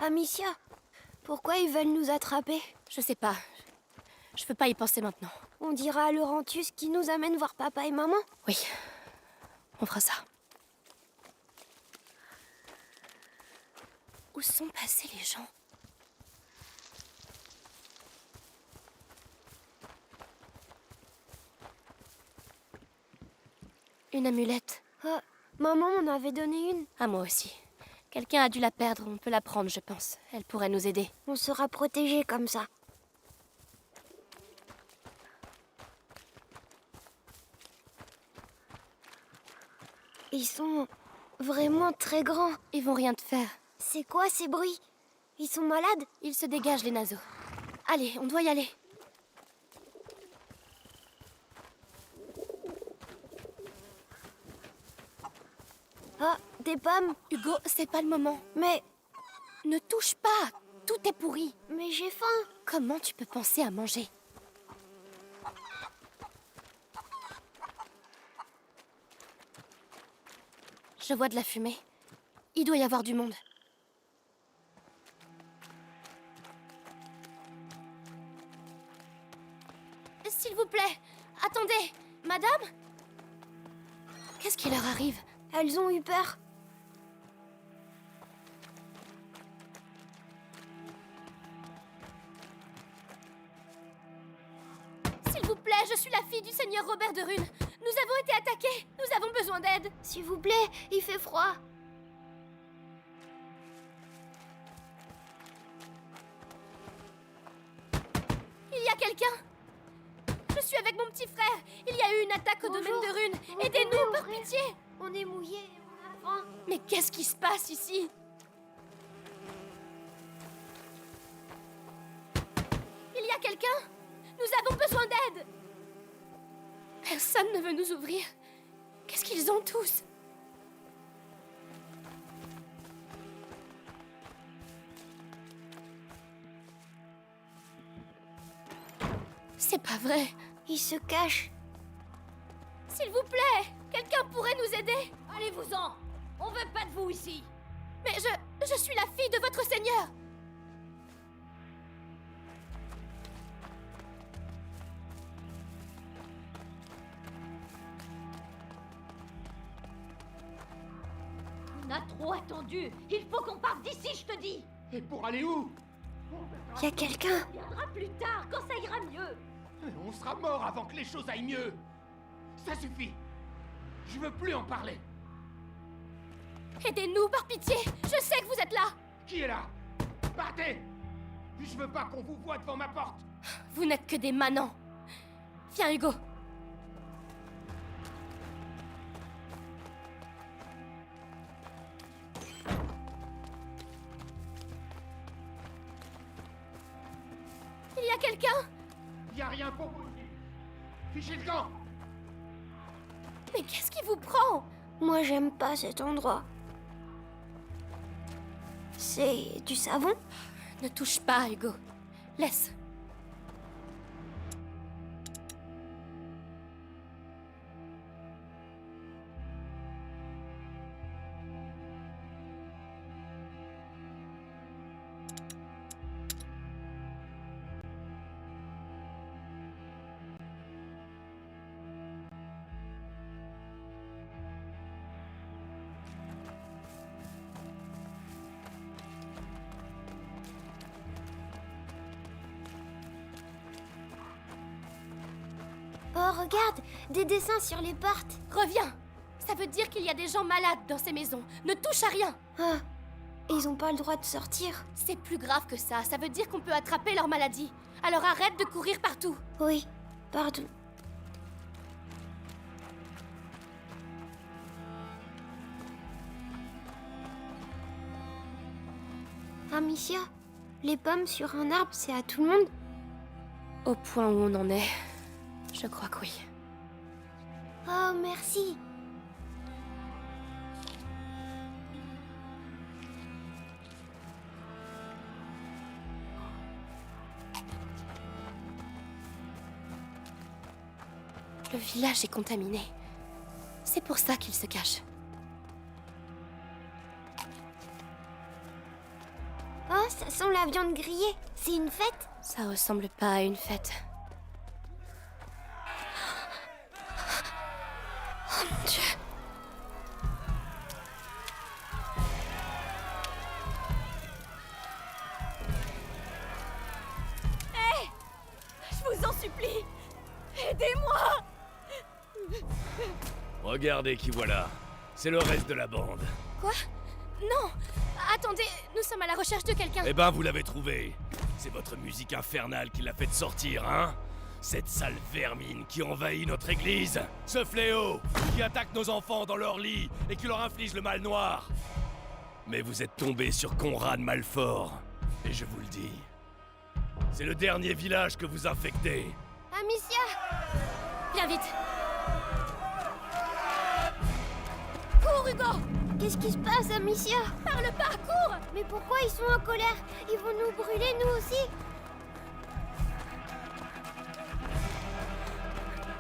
Amicia, pourquoi ils veulent nous attraper? Je sais pas. Je peux pas y penser maintenant. On dira à Laurentius qui nous amène voir papa et maman? Oui, on fera ça. Où sont passés les gens? Une amulette. Ah, maman m'en avait donné une. À moi aussi. Quelqu'un a dû la perdre, on peut la prendre, je pense. Elle pourrait nous aider. On sera protégés comme ça. Ils sont vraiment très grands. Ils vont rien te faire. C'est quoi ces bruits? Ils sont malades? Ils se dégagent, les naseaux. Allez, on doit y aller. Ah, des pommes. Hugo, c'est pas le moment. Mais Ne touche pas. Tout est pourri. j'ai faim. Comment tu peux penser à manger? Je vois de la fumée. Il doit y avoir du monde. S'il vous plaît, attendez. Madame? Qu'est-ce qui leur arrive? Elles ont eu peur. S'il vous plaît, je suis la fille du seigneur Robert de Rune. Nous avons été attaqués. Nous avons besoin d'aide. S'il vous plaît, il fait froid. Il y a quelqu'un? Je suis avec mon petit frère. Il y a eu une attaque au domaine de Rune. Vous Aidez-nous, pouvez par ouvrir? pitié. On est mouillés et on a faim. Mais qu'est-ce qui se passe ici? Il y a quelqu'un? Nous avons besoin d'aide. Personne ne veut nous ouvrir. Qu'est-ce qu'ils ont tous? C'est pas vrai. Ils se cachent. S'il vous plaît, quelqu'un pourrait nous aider? Allez-vous-en! On veut pas de vous ici! Mais je suis la fille de votre seigneur. On a trop attendu! Il faut qu'on parte d'ici, je te dis! Et pour aller où? Il y a quelqu'un. On viendra plus tard, quand ça ira mieux! On sera mort avant que les choses aillent mieux. Ça suffit. Je veux plus en parler. Aidez-nous, par pitié. Je sais que vous êtes là. Qui est là? Partez! Je veux pas qu'on vous voie devant ma porte. Vous n'êtes que des manants. Viens, Hugo. Il y a quelqu'un? Y a rien pour vous ici. Fichez le camp. Mais qu'est-ce qui vous prend? Moi, j'aime pas cet endroit. C'est du savon? Ne touche pas, Hugo. Laisse. Oh, regarde, des dessins sur les portes. Reviens. Ça veut dire qu'il y a des gens malades dans ces maisons. Ne touche à rien. Ah, ils ont pas le droit de sortir. C'est plus grave que ça. Ça veut dire qu'on peut attraper leur maladie. Alors arrête de courir partout. Oui, pardon. Amicia, les pommes sur un arbre, c'est à tout le monde? Au point où on en est, je crois que oui. Oh, merci. Le village est contaminé. C'est pour ça qu'ils se cachent. Ah, sent la viande grillée. C'est une fête? Ça ressemble pas à une fête. Oh mon Dieu. Hé! Je vous en supplie! Aidez-moi! Regardez qui voilà. C'est le reste de la bande. Quoi? Non! Attendez, nous sommes à la recherche de quelqu'un. Eh ben, vous l'avez trouvé. C'est votre musique infernale qui l'a fait sortir, hein? Cette sale vermine qui envahit notre église. Ce fléau qui attaque nos enfants dans leur lit et qui leur inflige le mal noir. Mais vous êtes tombé sur Conrad Malfort. Et je vous le dis, c'est le dernier village que vous infectez. Amicia! Viens vite! Cours, Hugo! Qu'est-ce qui se passe, Amicia? Parle pas, cours! Mais pourquoi ils sont en colère? Ils vont nous brûler, nous aussi?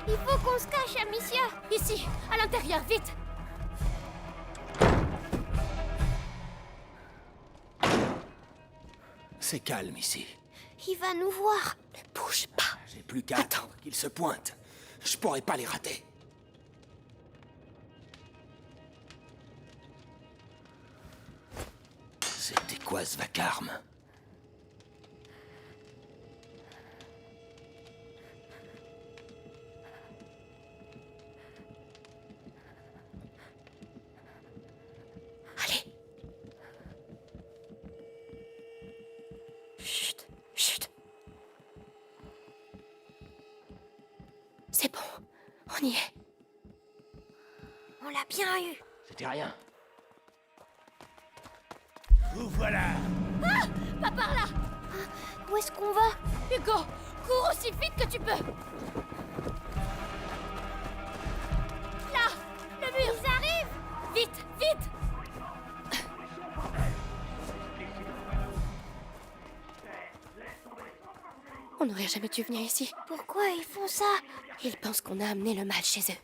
Il faut qu'on se cache, Amicia! Ici, à l'intérieur, vite! C'est calme ici. Il va nous voir. Ne bouge pas! J'ai plus qu'à attendre qu'ils se pointent. Je pourrais pas les rater. C'était quoi ce vacarme? Allez! Chut, chut. C'est bon, on y est. On l'a bien eu. C'était rien. Vous voilà. Pas par là! Où est-ce qu'on va? Hugo, cours aussi vite que tu peux! Là! Le mur! Ils arrivent! Vite, vite! On n'aurait jamais dû venir ici. Pourquoi ils font ça? Ils pensent qu'on a amené le mal chez eux.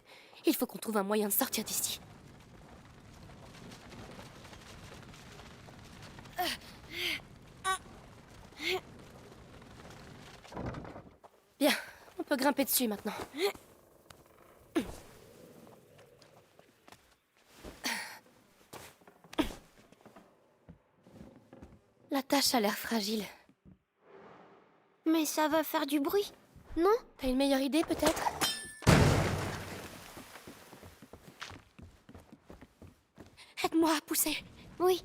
Il faut qu'on trouve un moyen de sortir d'ici. Bien, on peut grimper dessus maintenant. La tâche a l'air fragile. Mais ça va faire du bruit, non? T'as une meilleure idée peut-être? Aide-moi à pousser. Oui.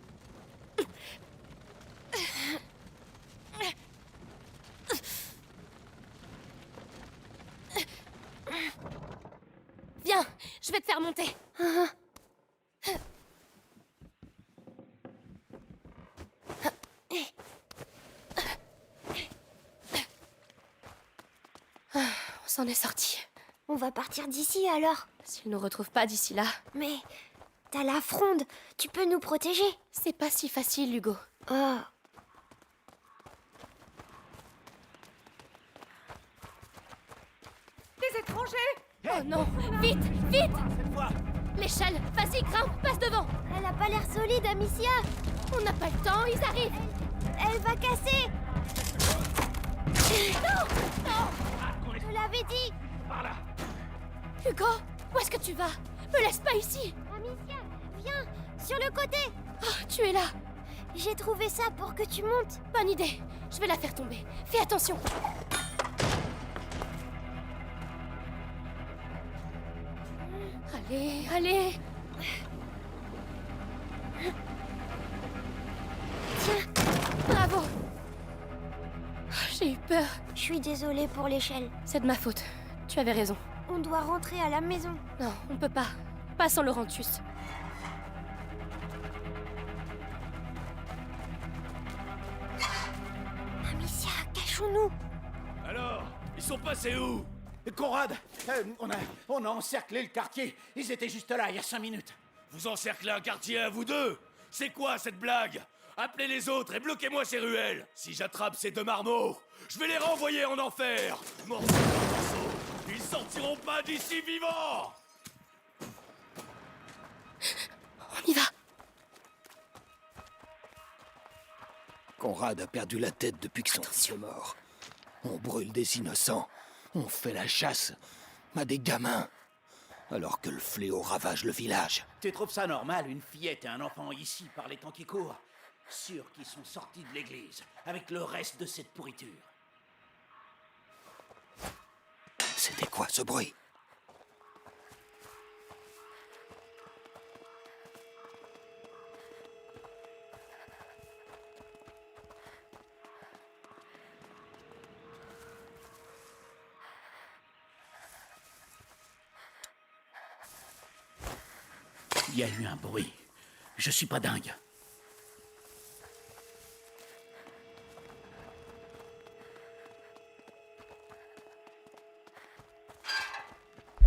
Viens, je vais te faire monter. On s'en est sorti. On va partir d'ici alors. S'ils nous retrouvent pas d'ici là, Mais t'as la fronde. Tu peux nous protéger. c'est pas si facile, Hugo. Oh. Des étrangers! Oh non, vite, vite! Cette fois, L'échelle, vas-y, grimpe, passe devant. Elle a pas l'air solide, Amicia. On n'a pas le temps, ils arrivent. Elle va casser. Je te l'avais dit. par là. Hugo, où est-ce que tu vas? Me laisse pas ici. Amicia, viens, sur le côté. Oh, tu es là. J'ai trouvé ça pour que tu montes. Bonne idée. Je vais la faire tomber. Fais attention. Allez, allez. Tiens, Bravo. J'ai eu peur. je suis désolée pour l'échelle. C'est de ma faute. Tu avais raison. On doit rentrer à la maison. Non, on peut pas. Pas sans Laurentius. Amicia, cachons-nous. Alors, ils sont passés où? Conrad, on a encerclé le quartier. Ils étaient juste là, il y a 5 minutes. Vous encerclez un quartier à vous deux? C'est quoi cette blague? Appelez les autres et bloquez-moi ces ruelles. Si j'attrape ces deux marmots, je vais les renvoyer en enfer. Morceaux par morceaux. Ils sortiront pas d'ici vivants. On y va. Conrad a perdu la tête depuis que son fils est mort. On brûle des innocents. On fait la chasse à des gamins. Alors que le fléau ravage le village. Tu trouves ça normal, une fillette et un enfant ici par les temps qui courent? Sûr qu'ils sont sortis de l'église, avec le reste de cette pourriture. C'était quoi ce bruit? Il y a eu un bruit. Je suis pas dingue.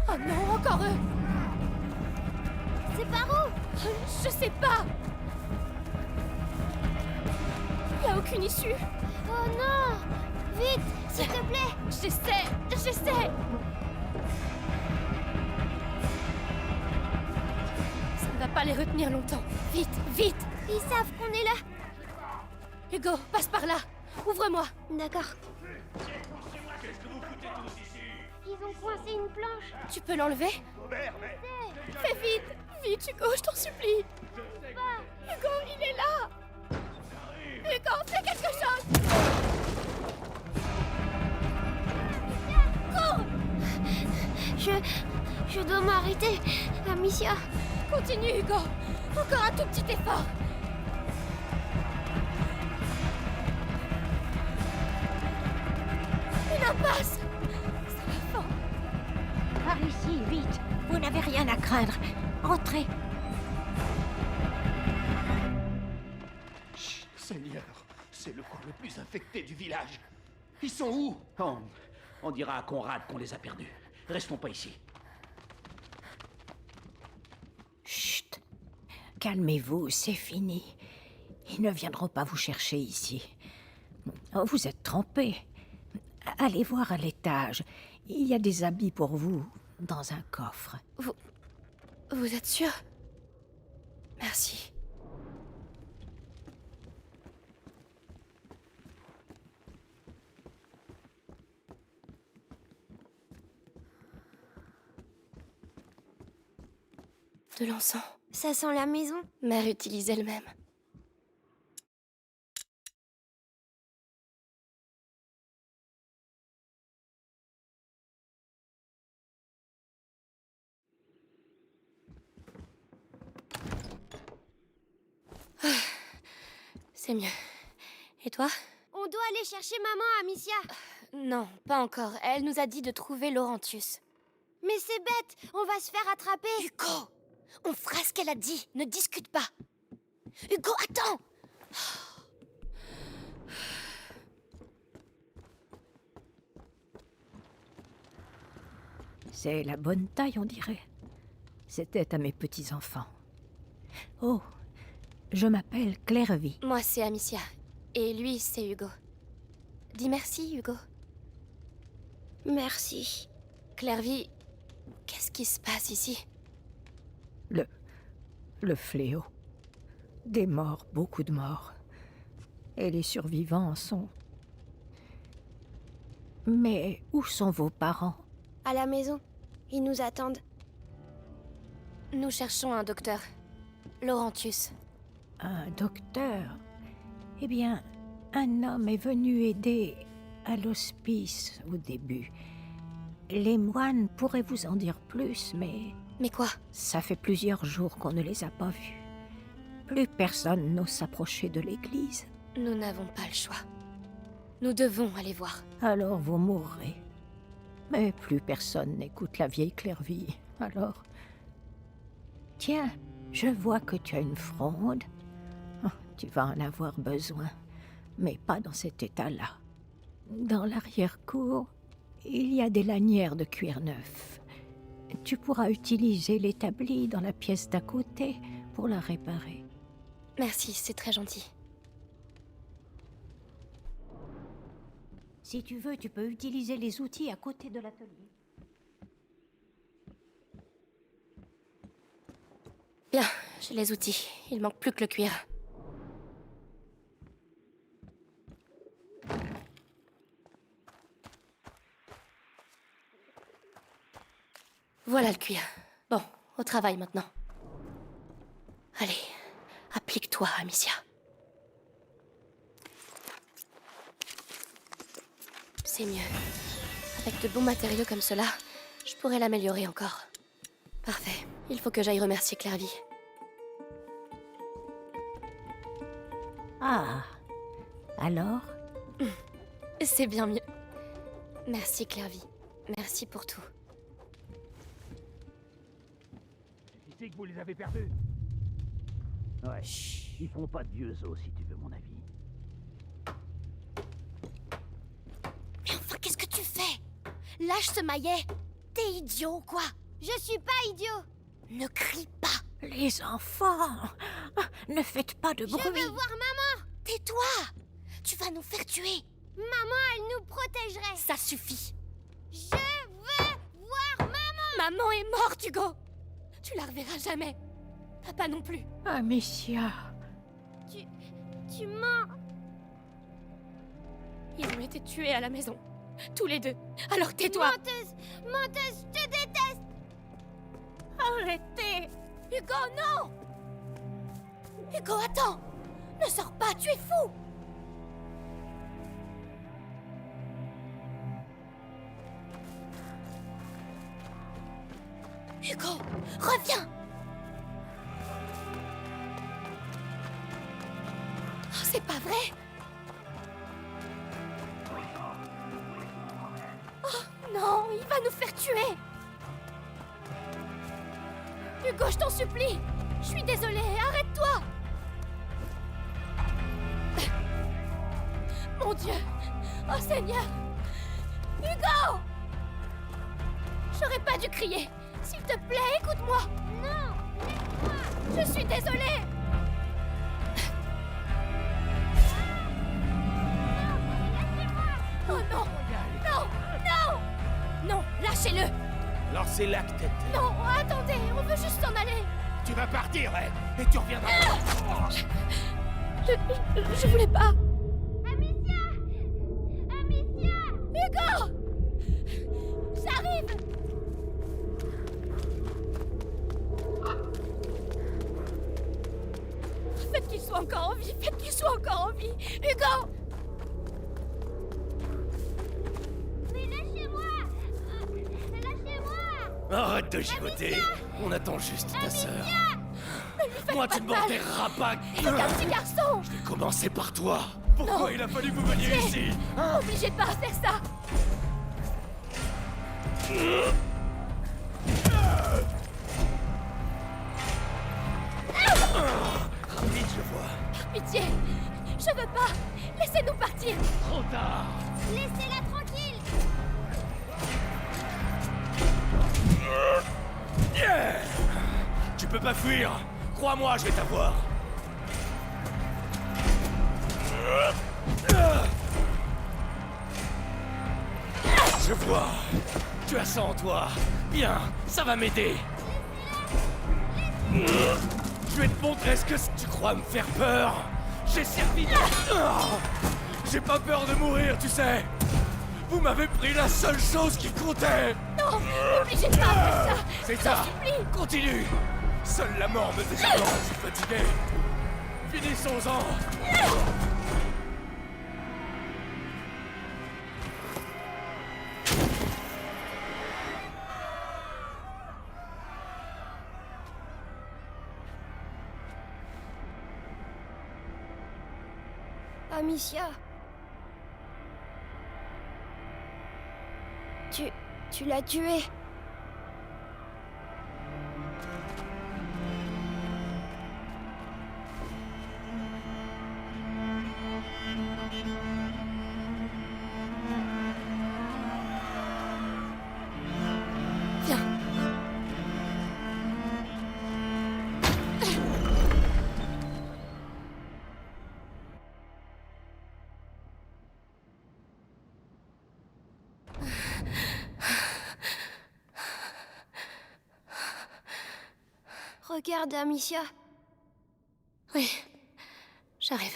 Oh non, encore eux! C'est par où? Je sais pas! Y a aucune issue! Oh non! Vite, s'il te plaît! J'essaie! Ça ne va pas les retenir longtemps. Vite! Ils savent qu'on est là! Hugo, passe par là! Ouvre-moi! D'accord. Ils ont coincé une planche. Tu peux l'enlever? Fais vite! Vite, Hugo, je t'en supplie! Hugo, il est là! Hugo, fais quelque chose! Cours! Je dois m'arrêter, Amicia. Continue, Hugo! Encore un tout petit effort! Une impasse! Ça va fort! Par ici, vite. Vous n'avez rien à craindre. Entrez. Seigneur, c'est le coin le plus infecté du village. Ils sont où? On dira à Conrad qu'on les a perdus. Restons pas ici. Chut. Calmez-vous, c'est fini. Ils ne viendront pas vous chercher ici. Oh, vous êtes trempés. Allez voir à l'étage. Il y a des habits pour vous dans un coffre. Vous êtes sûr? Merci. De l'encens. Ça sent la maison. Mère utilisait le même. C'est mieux. Et toi? On doit aller chercher maman, Amicia. Non, pas encore. Elle nous a dit de trouver Laurentius. Mais c'est bête, on va se faire attraper. Hugo! On fera ce qu'elle a dit. Ne discute pas. Hugo, attends! C'est la bonne taille, on dirait. C'était à mes petits-enfants. Oh, je m'appelle Clairvy. Moi, c'est Amicia. Et lui, c'est Hugo. Dis merci, Hugo. Merci. Clairvy, qu'est-ce qui se passe ici? Le fléau. Des morts, beaucoup de morts. Et les survivants sont... Mais où sont vos parents? À la maison. Ils nous attendent. Nous cherchons un docteur. Laurentius. Un docteur? Eh bien, un homme est venu aider à l'hospice au début. Les moines pourraient vous en dire plus, mais... Mais quoi? Ça fait plusieurs jours qu'on ne les a pas vus. Plus personne n'ose s'approcher de l'église. Nous n'avons pas le choix. Nous devons aller voir. Alors vous mourrez. Mais plus personne n'écoute la vieille Clairvy. Alors... Tiens, je vois que tu as une fronde. Oh, tu vas en avoir besoin, mais pas dans cet état-là. Dans l'arrière-cour, il y a des lanières de cuir neuf. Tu pourras utiliser l'établi dans la pièce d'à côté pour la réparer. Merci, c'est très gentil. Si tu veux, tu peux utiliser les outils à côté de l'atelier. Bien, j'ai les outils. Il manque plus que le cuir. Voilà le cuir. Bon, au travail maintenant. Allez, applique-toi, Amicia. C'est mieux. Avec de bons matériaux comme cela, je pourrais l'améliorer encore. Parfait. Il faut que j'aille remercier Clairvy. Ah, alors? C'est bien mieux. Merci, Clairvy. Merci pour tout. Qui c'est que vous les avez perdus? Ouais, ils font pas de vieux os si tu veux mon avis. Mais enfin, qu'est-ce que tu fais? Lâche ce maillet. T'es idiot ou quoi? Je suis pas idiot. Ne crie pas. Les enfants, ne faites pas de Je bruit. veux voir maman. Tais-toi. Tu vas nous faire tuer. Maman, elle nous protégerait. Ça suffit. Je veux voir maman. Maman est morte, Hugo. Tu la reverras jamais. Papa non plus. Amicia, Tu mens. Ils ont été tués à la maison. Tous les deux. Alors tais-toi. Menteuse, je te déteste. arrêtez. Hugo, non. Hugo, attends. Ne sors pas, tu es fou. Hugo, reviens. Oh, c'est pas vrai. Oh non, il va nous faire tuer. Hugo, je t'en supplie. Je suis désolée, arrête-toi. Mon Dieu. Oh Seigneur. Hugo. J'aurais pas dû crier. S'il te plaît, écoute-moi. Non, laisse-moi. Je suis désolée. Oh non. Non, non. Non, lâchez-le. Alors c'est là que t'étais. Non, attendez, on veut juste s'en aller. Tu vas partir, ouais, et tu reviendras. Je voulais pas. Amicia. Amicia. Hugo. J'arrive. Faites qu'il soit encore en vie, faites qu'il soit encore en vie. Hugo. Mais lâchez-moi. Lâchez-moi. Arrête de gigoter. On attend juste ta sœur. Moi, pas tu de ne mal. m'enterreras pas. C'est un petit garçon. Je vais commencer par toi. Pourquoi Non. il a fallu que vous veniez ici? Obligé pas à faire ça. Rapide, je vois. Pitié. Je veux pas. Laissez-nous partir. Trop tard. Laissez-la tranquille. Tu peux pas fuir. Crois-moi, je vais t'avoir. Je vois. Tu as ça en toi. Bien, ça va m'aider. Je vais te montrer ce que tu crois me faire peur. J'ai servi de... J'ai pas peur de mourir, tu sais. Vous m'avez pris la seule chose qui comptait. Non, obligé pas à faire ça. C'est Je ça. t'en supplie. Continue. Seule la mort me désarme. Je suis fatigué. Finissons-en. Amicia. Tu l'as tué. Viens. Regarde, Amicia. Oui, j'arrive.